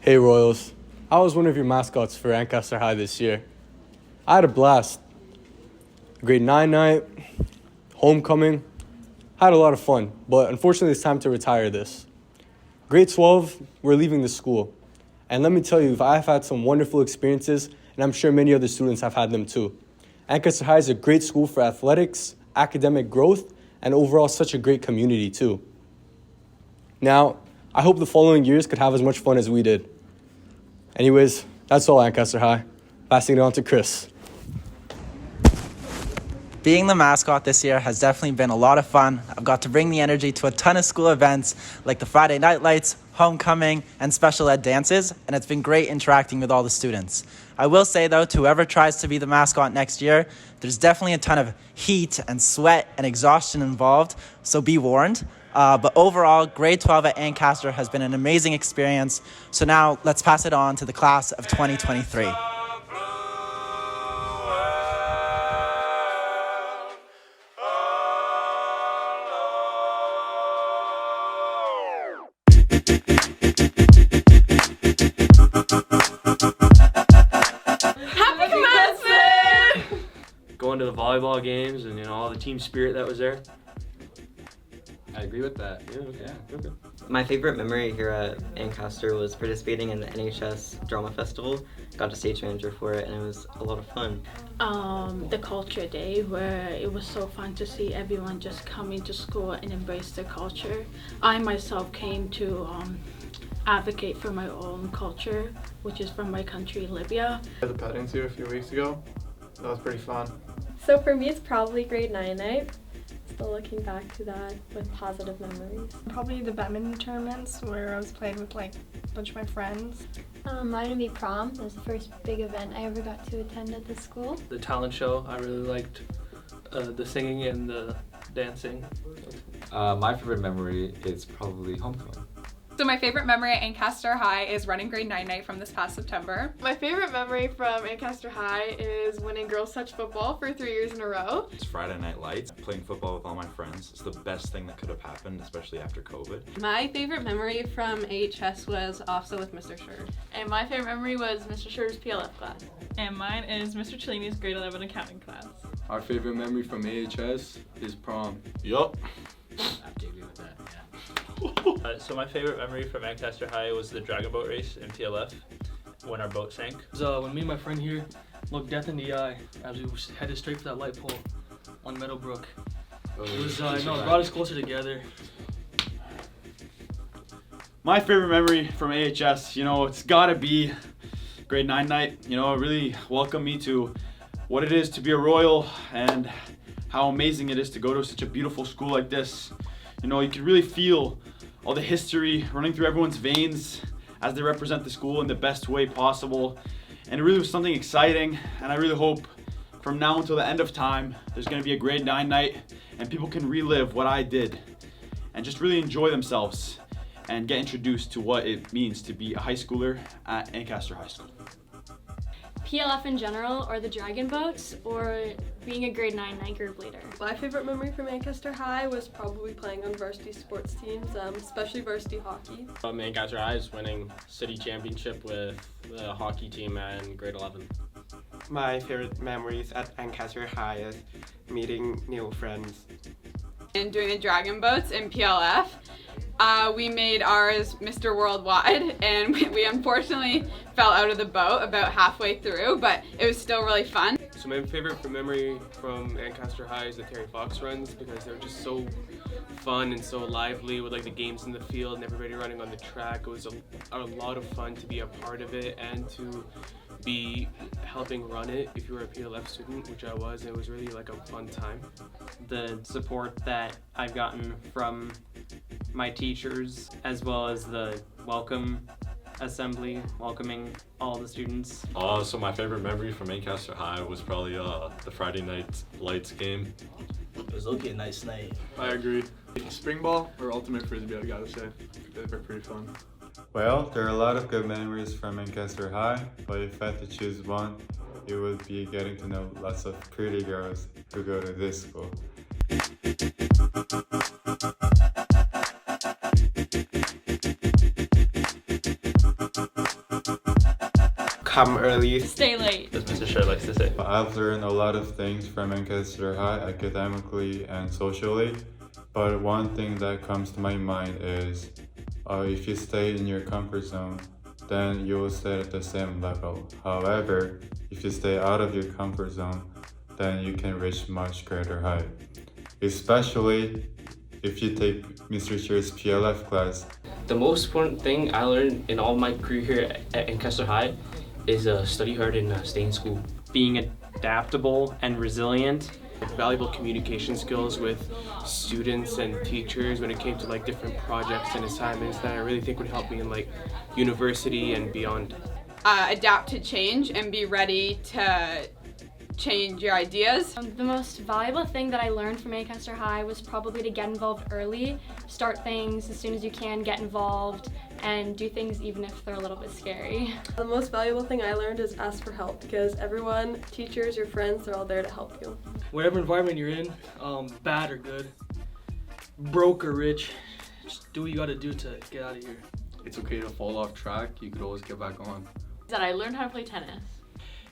Hey Royals, I was one of your mascots for Ancaster High this year. I had a blast. Grade 9 night, homecoming, had a lot of fun, but unfortunately it's time to retire this. Grade 12, we're leaving the school. And let me tell you, I've had some wonderful experiences, and I'm sure many other students have had them too. Ancaster High is a great school for athletics, academic growth, and overall such a great community too. Now, I hope the following years could have as much fun as we did. Anyways, that's all Ancaster High. Passing it on to Chris. Being the mascot this year has definitely been a lot of fun. I've got to bring the energy to a ton of school events like the Friday Night Lights, homecoming, and special ed dances, and it's been great interacting with all the students. I will say though, to whoever tries to be the mascot next year, there's definitely a ton of heat and sweat and exhaustion involved, so be warned. But overall, grade 12 at Ancaster has been an amazing experience. So now let's pass it on to the class of 2023. Going to the volleyball games and all the team spirit that was there. I agree with that. Okay. My favorite memory here at Ancaster was participating in the NHS Drama Festival. Got a stage manager for it and it was a lot of fun. The culture day, where it was so fun to see everyone just come into school and embrace their culture. I myself came to advocate for my own culture, which is from my country, Libya. The petting zoo a few weeks ago. That was pretty fun. So for me, it's probably grade 9 night. Still looking back to that with positive memories. Probably the badminton tournaments where I was playing with like a bunch of my friends. Mine would be prom. It was the first big event I ever got to attend at the school. The talent show, I really liked the singing and the dancing. My favorite memory is probably homecoming. So my favorite memory at Ancaster High is running grade 9 night from this past September. My favorite memory from Ancaster High is winning girls touch football for 3 years in a row. It's Friday Night Lights, playing football with all my friends. It's the best thing that could have happened, especially after COVID. My favorite memory from AHS was also with Mr. Scher. And my favorite memory was Mr. Scher's PLF class. And mine is Mr. Cellini's grade 11 accounting class. Our favorite memory from AHS is prom. Yup. I have to agree with that, yeah. So my favorite memory from Ancaster High was the dragon boat race in PLF when our boat sank. When me and my friend here looked death in the eye as we headed straight for that light pole on Meadowbrook. It brought us closer together. My favorite memory from AHS, it's gotta be grade 9 night. It really welcomed me to what it is to be a Royal and how amazing it is to go to such a beautiful school like this. You can really feel all the history running through everyone's veins as they represent the school in the best way possible. And it really was something exciting, and I really hope from now until the end of time, there's gonna be a grade 9 night and people can relive what I did and just really enjoy themselves and get introduced to what it means to be a high schooler at Ancaster High School. PLF in general, or the dragon boats, or being a grade 9 night group leader. My favorite memory from Ancaster High was probably playing on varsity sports teams, especially varsity hockey. Ancaster High is winning city championship with the hockey team in grade 11. My favorite memories at Ancaster High is meeting new friends. And doing the dragon boats in PLF. We made ours Mr. Worldwide, and we unfortunately fell out of the boat about halfway through, but it was still really fun. So my favorite memory from Ancaster High is the Terry Fox runs, because they're just so fun and so lively with the games in the field and everybody running on the track. It was a lot of fun to be a part of it and to be helping run it if you were a PLF student, which I was. It was really a fun time. The support that I've gotten from my teachers, as well as the welcome assembly, welcoming all the students. So my favorite memory from Ancaster High was probably the Friday Night Lights game. It was a nice night. I agree. Spring ball or ultimate frisbee, I gotta say. They were pretty fun. Well, there are a lot of good memories from Ancaster High, but if I had to choose one, it would be getting to know lots of pretty girls who go to this school. come early. Stay late. As Mr. Sher likes to say. I've learned a lot of things from Ancaster High, academically and socially. But one thing that comes to my mind is if you stay in your comfort zone, then you will stay at the same level. However, if you stay out of your comfort zone, then you can reach much greater height. Especially if you take Mr. Sher's PLF class. The most important thing I learned in all my career here at Ancaster High is study hard and stay in school. Being adaptable and resilient. Valuable communication skills with students and teachers when it came to like different projects and assignments that I really think would help me in like university and beyond. Adapt to change and be ready to change your ideas. The most valuable thing that I learned from Ancaster High was probably to get involved early, start things as soon as you can, get involved, and do things even if they're a little bit scary. The most valuable thing I learned is ask for help, because everyone, teachers, your friends, they're all there to help you. Whatever environment you're in, bad or good, broke or rich, just do what you gotta do to get out of here. It's okay to fall off track, you could always get back on. That I learned how to play tennis.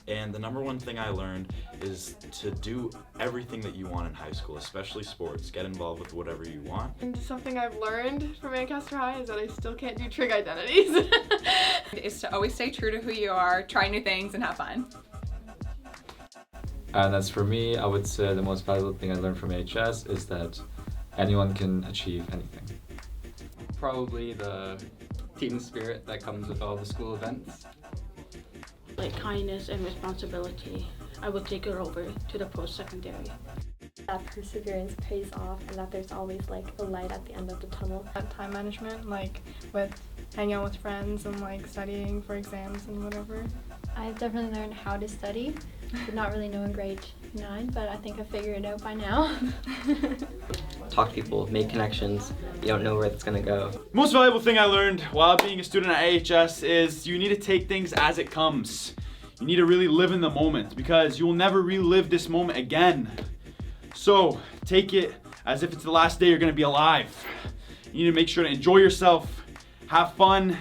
And the number one thing I learned is to do everything that you want in high school, especially sports. Get involved with whatever you want. And something I've learned from Ancaster High is that I still can't do trig identities. Is to always stay true to who you are, try new things, and have fun. And as for me, I would say the most valuable thing I learned from HS is that anyone can achieve anything. Probably the team spirit that comes with all the school events. Like kindness and responsibility. I would take it over to the post-secondary. That perseverance pays off and that there's always like a light at the end of the tunnel. Time management, like with hanging out with friends and like studying for exams and whatever. I've definitely learned how to study. Did not really know in grade 9, but I think I figured it out by now. Talk to people, make connections. You don't know where it's gonna go. Most valuable thing I learned while being a student at AHS is you need to take things as it comes. You need to really live in the moment because you will never relive this moment again. So take it as if it's the last day you're gonna be alive. You need to make sure to enjoy yourself, have fun,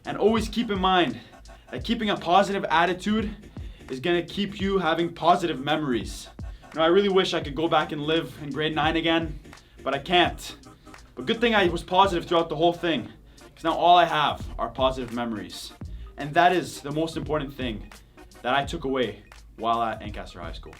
and always keep in mind that keeping a positive attitude is gonna keep you having positive memories. You know, I really wish I could go back and live in grade 9 again, but I can't. But good thing I was positive throughout the whole thing, because now all I have are positive memories. And that is the most important thing that I took away while at Ancaster High School.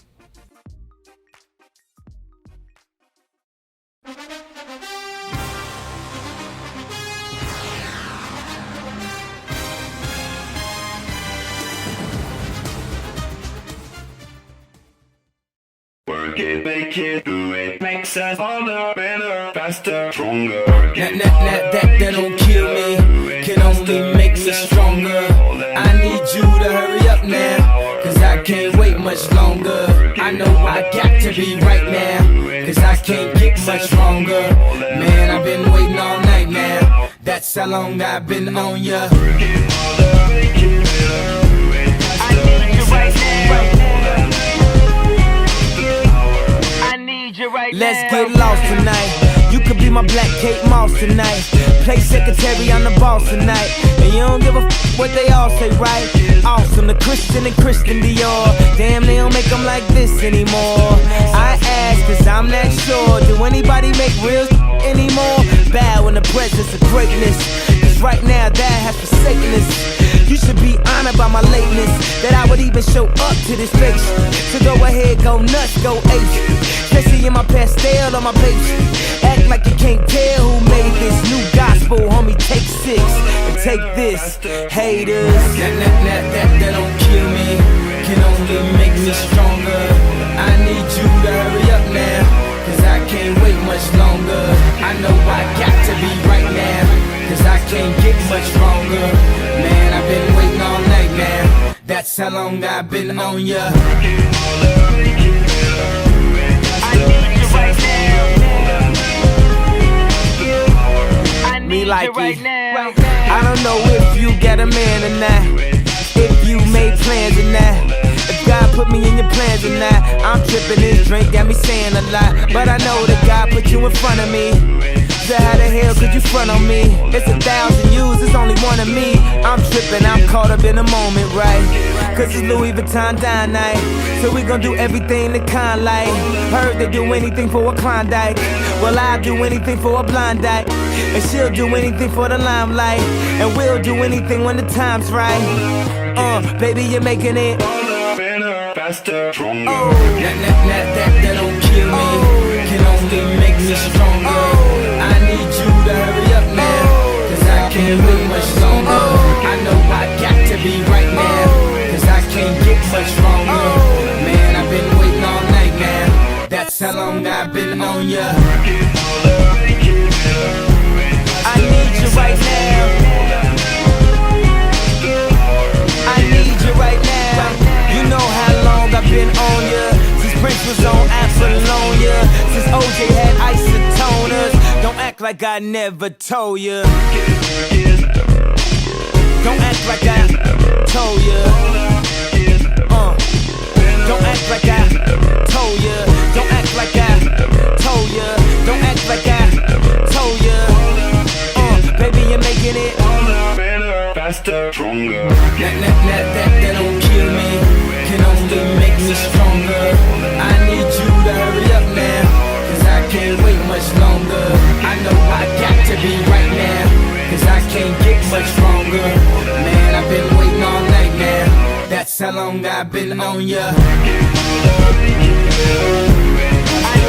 Work it, make it, do it, makes us harder, better, faster, stronger. That don't kill me, can only make me stronger. I need you to hurry up now, cause I can't wait much longer. I know I got to be right now, cause I can't get much longer. Man, I've been waiting all night now, that's how long I've been on ya. I need you right now. Let's get lost tonight. You could be my black Kate Moss tonight. Play secretary, I'm the boss tonight. And you don't give a f what they all say, right? Awesome, the Christian and Christian Dior. Damn, they don't make them like this anymore. I ask, cause I'm not sure. Do anybody make real anymore? Bow in the presence of greatness, cause right now that has forsaken us. You should be honored by my lateness, that I would even show up to this place. So go ahead, go nuts, go ape. Especially in my pastel on my page. Act like you can't tell who made this new gospel, homie. Take 6 and take this, haters. That don't kill me, can only make me stronger. I need you to hurry up now, cause I can't wait much longer. I know I got to be right now, cause I can't get much longer. Man, I've been waiting all night now, that's how long I've been on ya. Me like it. I don't know if you got a man or not, if you made plans or not, if God put me in your plans or not. I'm tripping, this drink got me saying a lot, but I know that God put you in front of me. sister, how the hell could you front on me? It's 1,000 yous, it's only one of me. I'm tripping, I'm caught up in the moment, right? Cause it's Louis Vuitton dine night, so we gon' do everything the kind like. Heard they do anything for a Klondike. Well, I'll do anything for a blind dike, and she'll do anything for the limelight, and we'll do anything when the time's right. Baby, you're making it better, faster, stronger. That don't kill me, can only make me stronger. I need you to hurry up now, cause I can't wait much longer. I know I got to be right now, cause I can't get much stronger. Man, I've been waiting all night now, that's how long I've been on ya. I need you right now, I need you right now. You know how long I've been on ya, since Prince was on Apollonia, since OJ had isotoners. Don't act like I never told ya, don't act like I told ya, don't act like I told ya, don't act like I told ya, don't act like I told ya. Baby, you're making it better, faster, stronger. That don't kill me, can only make me stronger. I need you to hurry up now, cause I can't wait much longer. I know I got to be right now, cause I can't get much stronger. Man, I've been waiting all night now, that's how long I've been on ya. I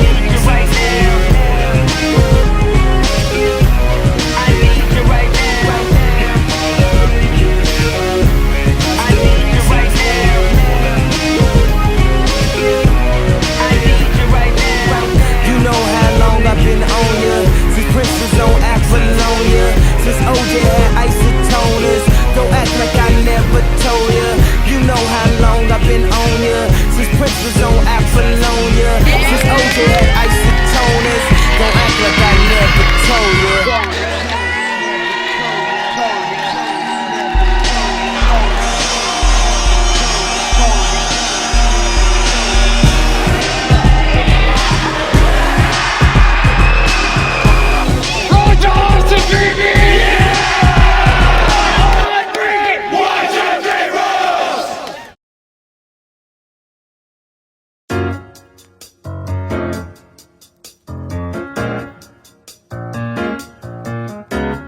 need you right now, I need you right now, I need you right now, I need you right now. You know how long I've been on ya, since Prince was on Apollonia, since OJ had isotoners. Don't act like I never told ya. You know how long I've been on ya, since Prince was on Apollonia, since OJ had isotoners. Don't act like I never told ya.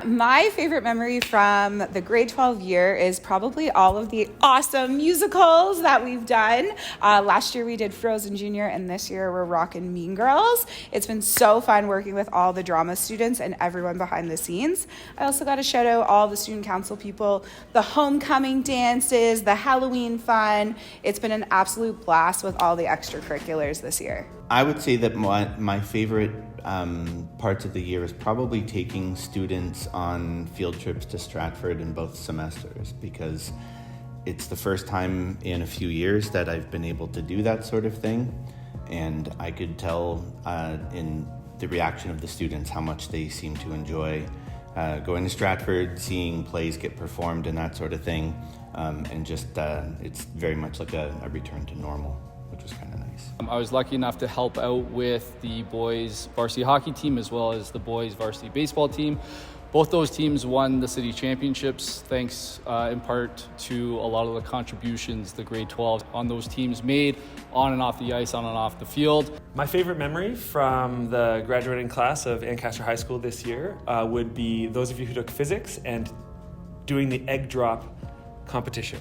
My favorite memory from the grade 12 year is probably all of the awesome musicals that we've done. Last year we did Frozen Junior, and this year we're rocking Mean Girls. It's been so fun working with all the drama students and everyone behind the scenes. I also got to shout out all the student council people, the homecoming dances, the Halloween fun. It's been an absolute blast with all the extracurriculars this year. I would say that my favorite parts of the year is probably taking students on field trips to Stratford in both semesters, because it's the first time in a few years that I've been able to do that sort of thing, and I could tell in the reaction of the students how much they seem to enjoy going to Stratford, seeing plays get performed and that sort of thing, and just it's very much like a return to normal, which was kind of nice. I was lucky enough to help out with the boys varsity hockey team as well as the boys varsity baseball team. Both those teams won the city championships thanks in part to a lot of the contributions the grade 12 on those teams made on and off the ice, on and off the field. My favorite memory from the graduating class of Ancaster High School this year would be those of you who took physics and doing the egg drop competition.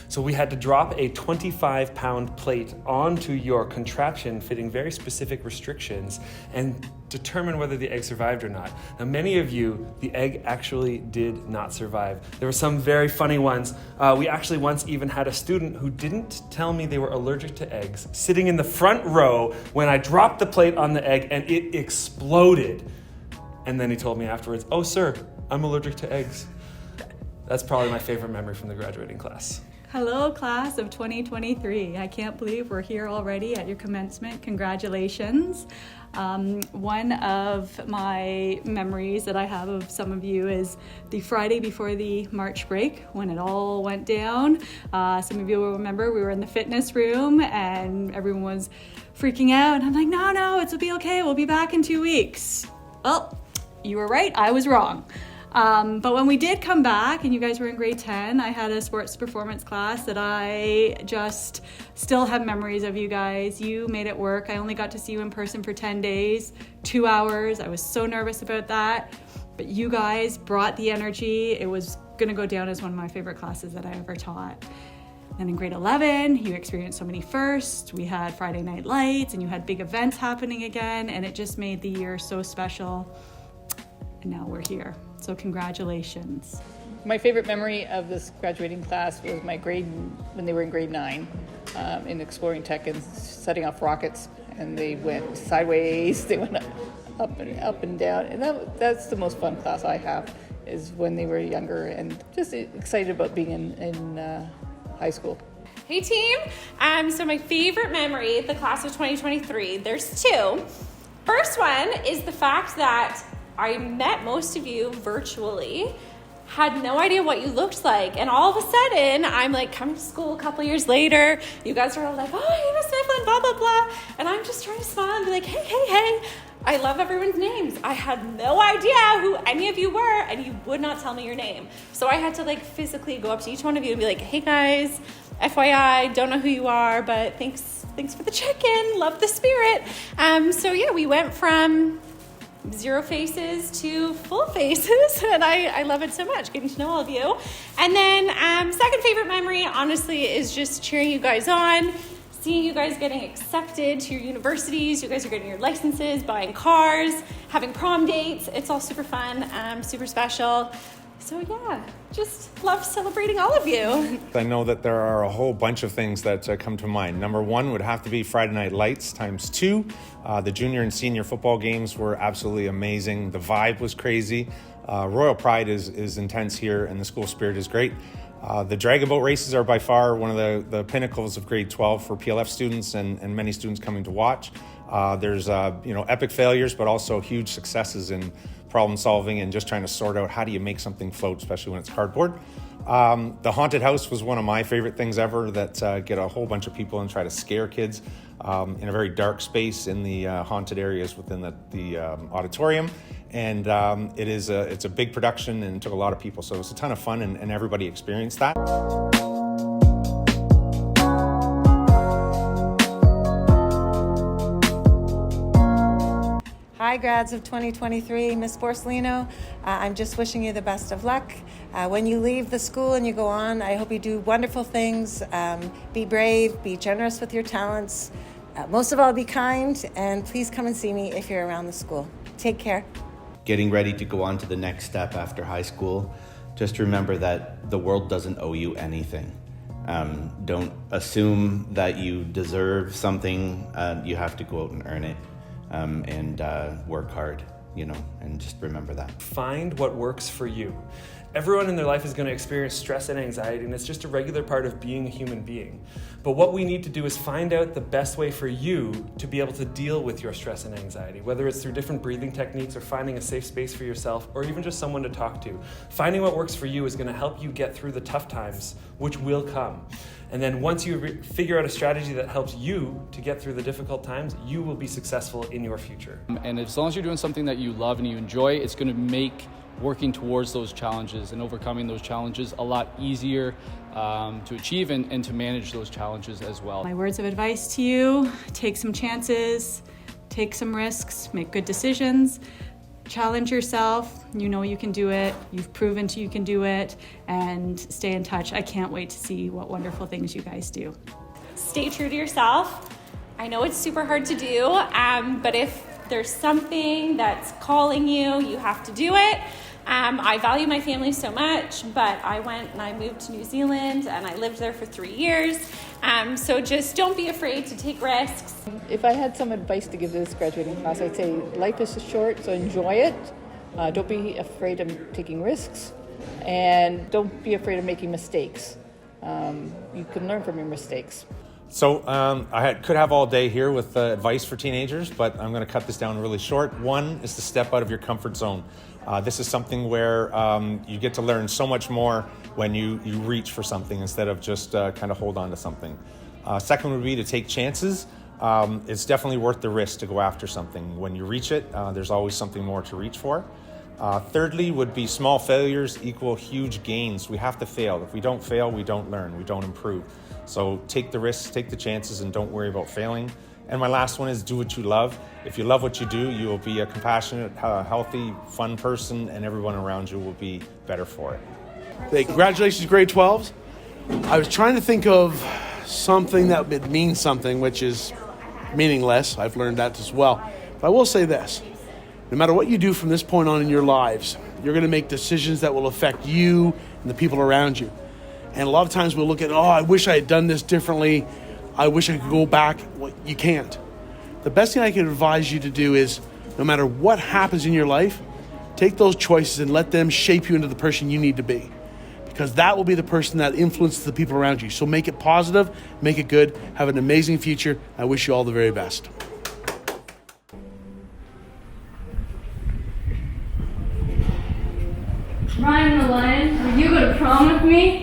So we had to drop a 25-pound plate onto your contraption fitting very specific restrictions and determine whether the egg survived or not. Now, many of you, the egg actually did not survive. There were some very funny ones. We actually once even had a student who didn't tell me they were allergic to eggs sitting in the front row when I dropped the plate on the egg and it exploded. And then he told me afterwards, "Oh, sir, I'm allergic to eggs." That's probably my favorite memory from the graduating class. Hello, class of 2023. I can't believe we're here already at your commencement. Congratulations. One of my memories that I have of some of you is the Friday before the March break when it all went down. Some of you will remember we were in the fitness room and everyone was freaking out. And I'm like, no, it'll be okay. We'll be back in 2 weeks. Well, you were right, I was wrong. But when we did come back and you guys were in grade 10, I had a sports performance class that I just still have memories of you guys. You made it work. I only got to see you in person for 10 days, 2 hours. I was so nervous about that. But you guys brought the energy. It was going to go down as one of my favorite classes that I ever taught. And in grade 11, you experienced so many firsts. We had Friday Night Lights and you had big events happening again. And it just made the year so special. And now we're here. So congratulations. My favorite memory of this graduating class was when they were in grade 9 in exploring tech and setting off rockets. And they went sideways, they went up and down. And that's the most fun class I have, is when they were younger and just excited about being in high school. Hey team, so my favorite memory of the class of 2023, there's two. First one is the fact that I met most of you virtually, had no idea what you looked like, and all of a sudden, I'm like coming to school a couple years later, you guys are all like, oh, hey, Miss Mifflin, blah, blah, blah, and I'm just trying to smile and be like, hey, I love everyone's names. I had no idea who any of you were, and you would not tell me your name. So I had to like physically go up to each one of you and be like, hey guys, FYI, don't know who you are, but thanks for the check-in, love the spirit. So yeah, we went from 0 faces to full faces, and I love it so much, getting to know all of you. And then second favorite memory, honestly, is just cheering you guys on, seeing you guys getting accepted to your universities. You guys are getting your licenses, buying cars, having prom dates. It's all super fun, super special. So yeah, just love celebrating all of you. I know that there are a whole bunch of things that come to mind. Number one would have to be Friday Night Lights times 2. The junior and senior football games were absolutely amazing. The vibe was crazy. Royal Pride is intense here, and the school spirit is great. The Dragon Boat races are by far one of the pinnacles of grade 12 for PLF students and many students coming to watch. There's epic failures, but also huge successes in problem solving and just trying to sort out how do you make something float, especially when it's cardboard. The haunted house was one of my favorite things ever, that get a whole bunch of people and try to scare kids in a very dark space in the haunted areas within the auditorium. And it's a big production and it took a lot of people, so it was a ton of fun, and everybody experienced that. Hi, grads of 2023, Miss Borsellino. I'm just wishing you the best of luck. When you leave the school and you go on, I hope you do wonderful things. Be brave, be generous with your talents. Most of all, be kind, and please come and see me if you're around the school. Take care. Getting ready to go on to the next step after high school, just remember that the world doesn't owe you anything. Don't assume that you deserve something. You have to go out and earn it. And work hard, and just remember that. Find what works for you. Everyone in their life is going to experience stress and anxiety, and it's just a regular part of being a human being. But what we need to do is find out the best way for you to be able to deal with your stress and anxiety, whether it's through different breathing techniques or finding a safe space for yourself, or even just someone to talk to. Finding what works for you is going to help you get through the tough times, which will come. And then once you figure out a strategy that helps you to get through the difficult times, you will be successful in your future. And as long as you're doing something that you love and you enjoy, it's going to make working towards those challenges and overcoming those challenges a lot easier to achieve and to manage those challenges as well. My words of advice to you: take some chances, take some risks, make good decisions. Challenge yourself. You know you can do it. You've proven you can do it, and stay in touch. I can't wait to see what wonderful things you guys do. Stay true to yourself. I know it's super hard to do, but if there's something that's calling you, you have to do it. I value my family so much, but I went and I moved to New Zealand and I lived there for 3 years. So just don't be afraid to take risks. If I had some advice to give this graduating class, I'd say life is short, so enjoy it. Don't be afraid of taking risks, and don't be afraid of making mistakes. You can learn from your mistakes. So could have all day here with advice for teenagers, but I'm going to cut this down really short. One is to step out of your comfort zone. This is something where you get to learn so much more when you reach for something instead of just kind of hold on to something. Second would be to take chances. It's definitely worth the risk to go after something. When you reach it, there's always something more to reach for. Thirdly would be small failures equal huge gains. We have to fail. If we don't fail, we don't learn, we don't improve. So take the risks, take the chances, and don't worry about failing. And my last one is do what you love. If you love what you do, you will be a compassionate, healthy, fun person, and everyone around you will be better for it. Hey, congratulations, grade 12s. I was trying to think of something that would mean something, which is meaningless. I've learned that as well. But I will say this. No matter what you do from this point on in your lives, you're going to make decisions that will affect you and the people around you. And a lot of times we'll look at, I wish I had done this differently. I wish I could go back. Well, you can't. The best thing I can advise you to do is, no matter what happens in your life, take those choices and let them shape you into the person you need to be. Because that will be the person that influences the people around you. So make it positive, make it good, have an amazing future. I wish you all the very best. Ryan the Lion, will you go to prom with me?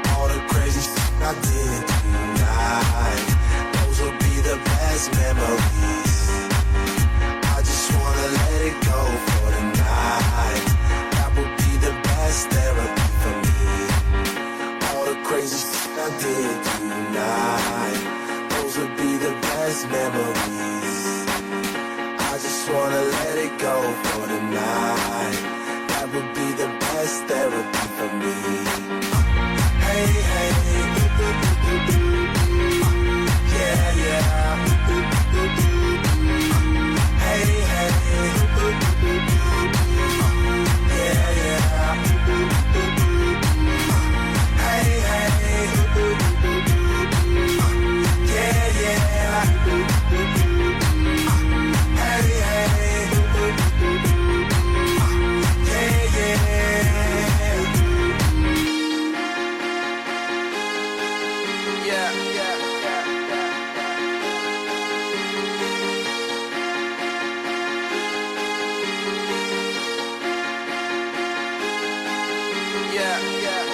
All the crazy shit I did tonight, those will be the best memories. I just wanna let it go for the night. That would be the best therapy for me. All the crazy shit I did tonight, those would be the best memories. I just wanna let it go for the night. That would be the best therapy for me. Hey, hey, yeah, yeah. Hey, hey, yeah, yeah. Hey, hey, yeah, yeah. Hey, hey, yeah, yeah. Yeah, yeah, yeah,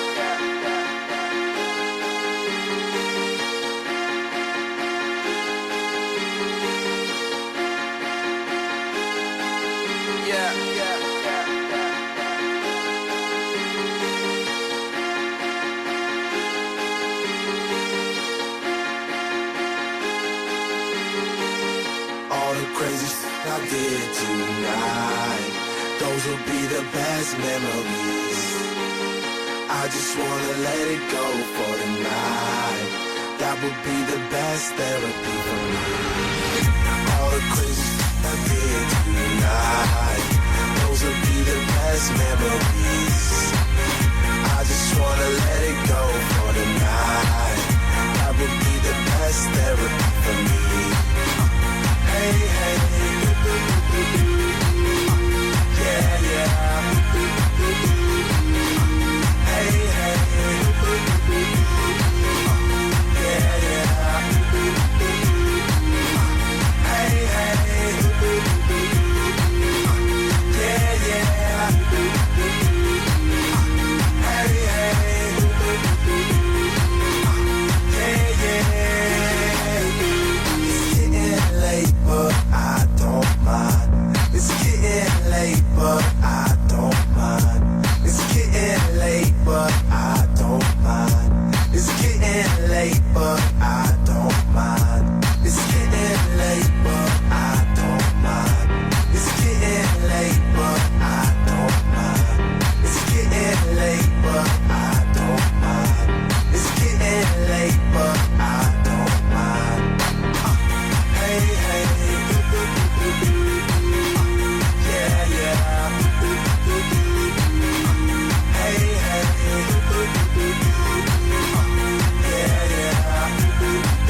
yeah, yeah, yeah, all the crazy shit I did tonight, those will be the best memories. I just wanna let it go for the night. That would be the best therapy for me. All the crazy shit I did tonight, those will be the best memories. I just wanna let it go for the night. That would be the best therapy for me. Hey, hey, yeah, yeah. Hey, hey, yeah, yeah. Hey, hey, yeah, yeah. Hey, hey, yeah, yeah. It's getting late, but I don't mind. It's getting late, but I don't mind. It's getting late, but I don't mind. It's getting late, but I don't mind. It's getting late, but I don't mind. It's getting late, but I don't mind. It's getting late, but I don't mind. It's getting late, but I don't mind. Hey, hey, yeah, yeah. Hey, hey, yeah, yeah.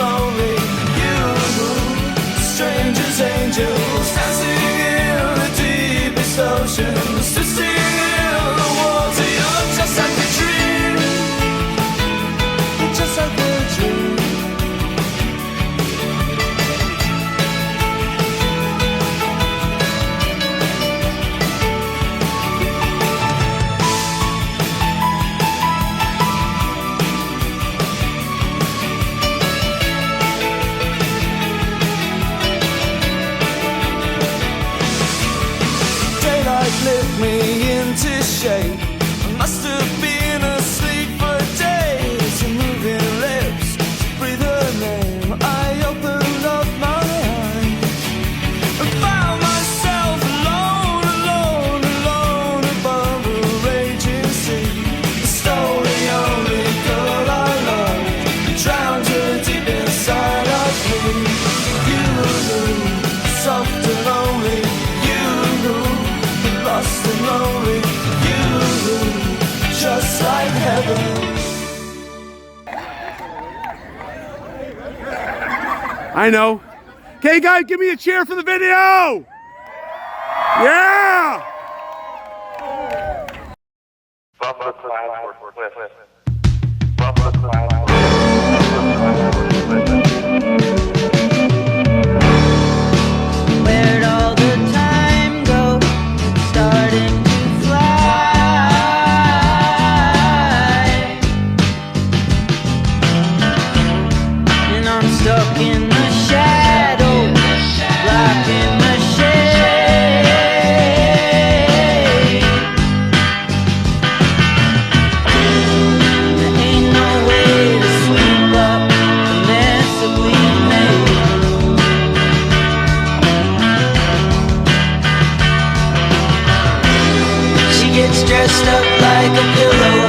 lonely. You, strangers, angels, dancing in the deepest oceans, twisting in the water. You're just like a dream, just like a dream. Lift me into shape. I must have been asleep for days. Your moving lips, breathe her name. I opened up my eyes and found myself alone, alone, alone above a raging sea. Stole the only girl I loved, drowned her deep inside of me. You, soft and lonely. Lost and lonely, you, just like heaven. I know. Okay, guys, give me a cheer for the video. Yeah. Where'd all the time go? It's starting to fly, and I'm stuck in the shadow, blocking the shade. There ain't no way to sweep up the mess that we made. She gets dressed up like a pillow